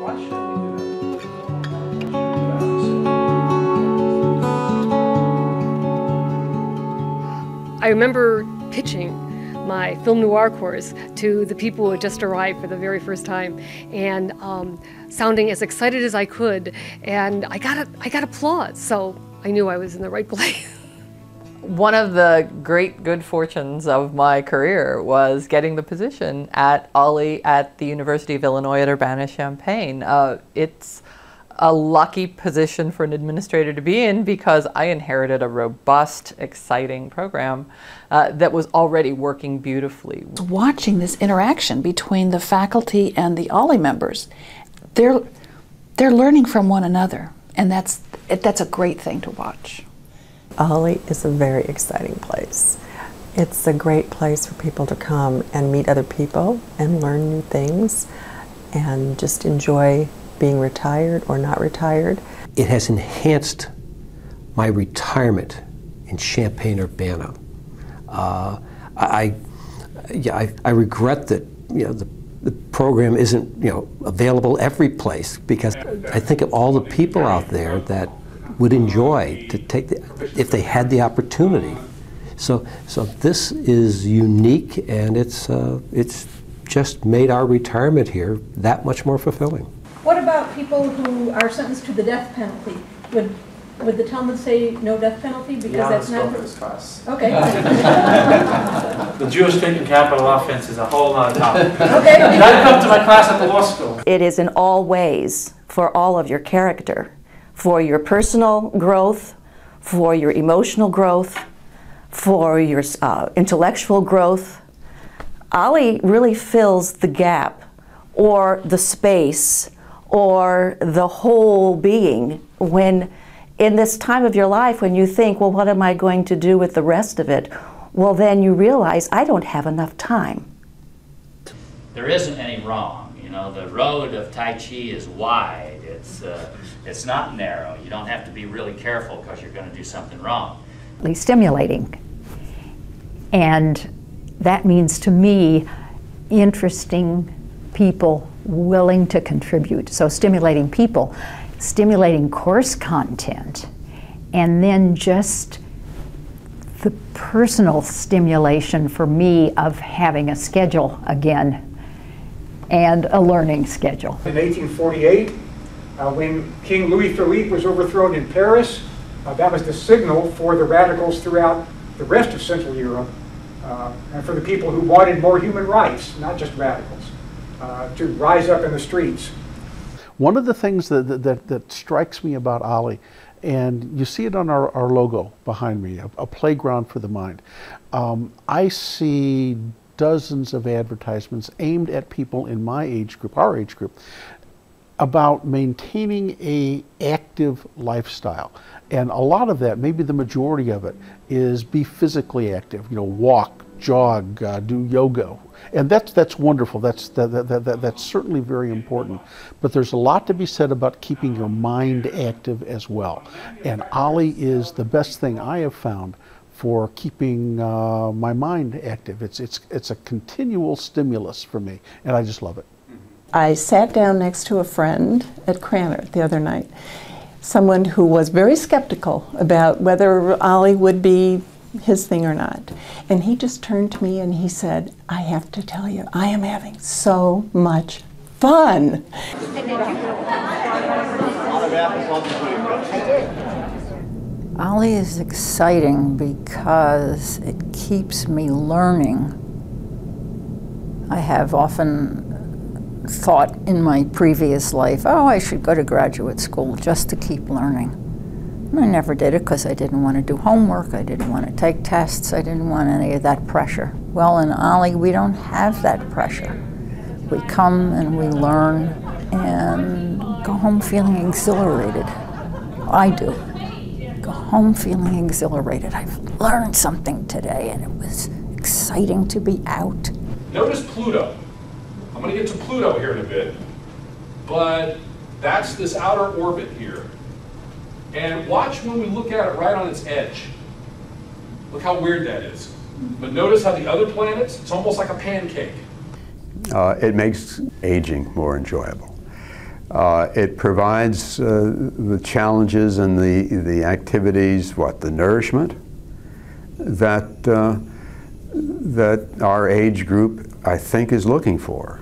I remember pitching my film noir course to the people who had just arrived for the very first time, and sounding as excited as I could, and I got applause, so I knew I was in the right place. One of the great good fortunes of my career was getting the position at OLLI at the University of Illinois at Urbana-Champaign. It's a lucky position for an administrator to be in because I inherited a robust, exciting program that was already working beautifully. Watching this interaction between the faculty and the OLLI members, they're learning from one another, and that's a great thing to watch. OLLI is a very exciting place. It's a great place for people to come and meet other people and learn new things and just enjoy being retired or not retired. It has enhanced my retirement in Champaign-Urbana. I regret that the program isn't available every place, because I think of all the people out there that would enjoy to take if they had the opportunity. So this is unique, and it's just made our retirement here that much more fulfilling. What about people who are sentenced to the death penalty? Would the Talmud say no death penalty? Because that's not for this class. Okay. The Jewish taking capital offense is a whole other topic. Okay. I'd come to my class at the law school. It is in all ways for all of your character, for your personal growth, for your emotional growth, for your intellectual growth. OLLI really fills the gap, or the space, or the whole being, when in this time of your life when you think, well, what am I going to do with the rest of it? Well, then you realize, I don't have enough time. There isn't any wrong. You know, the road of Tai Chi is wide. It's not narrow. You don't have to be really careful because you're going to do something wrong. Stimulating. And that means to me, interesting people willing to contribute. So stimulating people, stimulating course content, and then just the personal stimulation for me of having a schedule again, and a learning schedule. In 1848, when King Louis Philippe was overthrown in Paris, that was the signal for the radicals throughout the rest of Central Europe, and for the people who wanted more human rights, not just radicals, to rise up in the streets. One of the things that strikes me about OLLI, and you see it on our logo behind me, a playground for the mind. I see dozens of advertisements aimed at people in my age group, our age group, about maintaining an active lifestyle. And a lot of that, maybe the majority of it, is be physically active, walk, jog, do yoga. And that's wonderful. That's certainly very important. But there's a lot to be said about keeping your mind active as well. And OLLI is the best thing I have found for keeping my mind active. It's a continual stimulus for me, and I just love it. I sat down next to a friend at Cranard the other night, someone who was very skeptical about whether OLLI would be his thing or not. And he just turned to me and he said, I have to tell you, I am having so much fun. OLLI is exciting because it keeps me learning. I have often thought in my previous life, oh, I should go to graduate school just to keep learning. And I never did it because I didn't want to do homework, I didn't want to take tests, I didn't want any of that pressure. Well, in OLLI, we don't have that pressure. We come and we learn and go home feeling exhilarated. I do. Go home feeling exhilarated. I've learned something today and it was exciting to be out. Notice Pluto. I'm going to get to Pluto here in a bit, but that's this outer orbit here. And watch when we look at it right on its edge. Look how weird that is. But notice how the other planets, it's almost like a pancake. It makes aging more enjoyable. It provides the challenges and the activities, the nourishment that, that our age group, I think, is looking for.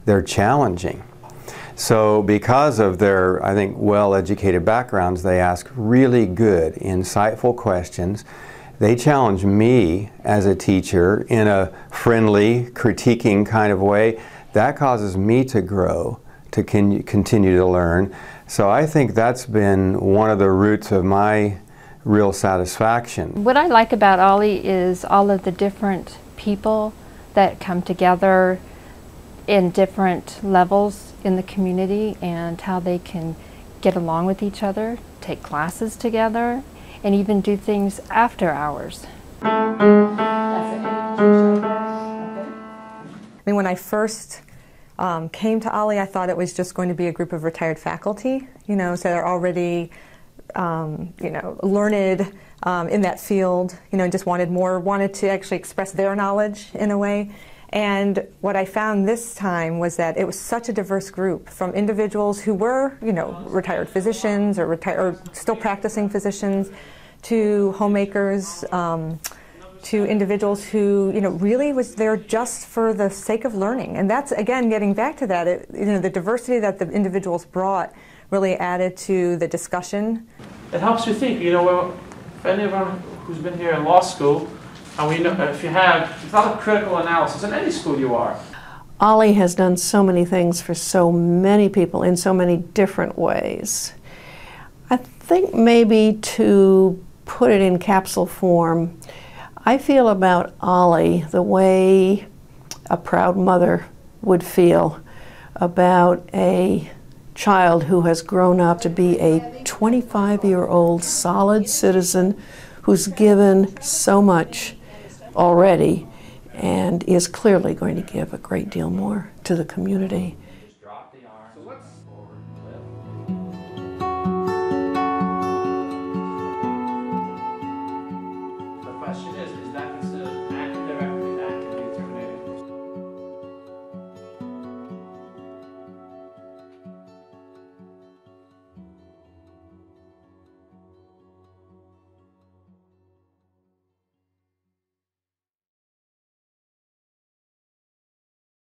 They're challenging. So because of their, I think, well-educated backgrounds, they ask really good, insightful questions. They challenge me as a teacher in a friendly, critiquing kind of way. That causes me to grow, to continue to learn. So I think that's been one of the roots of my real satisfaction. What I like about OLLI is all of the different people that come together in different levels in the community and how they can get along with each other, take classes together, and even do things after hours. I mean, when I first came to OLLI, I thought it was just going to be a group of retired faculty, so they're already, learned in that field, just wanted to actually express their knowledge in a way. And what I found this time was that it was such a diverse group, from individuals who were, retired physicians or still practicing physicians, to homemakers, to individuals who, really was there just for the sake of learning. And that's, again, getting back to that, the diversity that the individuals brought really added to the discussion. It helps you think, well, if anyone who's been here in law school, and we know if you have, it's not a critical analysis in any school you are. OLLI has done so many things for so many people in so many different ways. I think maybe to put it in capsule form, I feel about OLLI the way a proud mother would feel about a child who has grown up to be a 25-year-old solid citizen who's given so much already and is clearly going to give a great deal more to the community.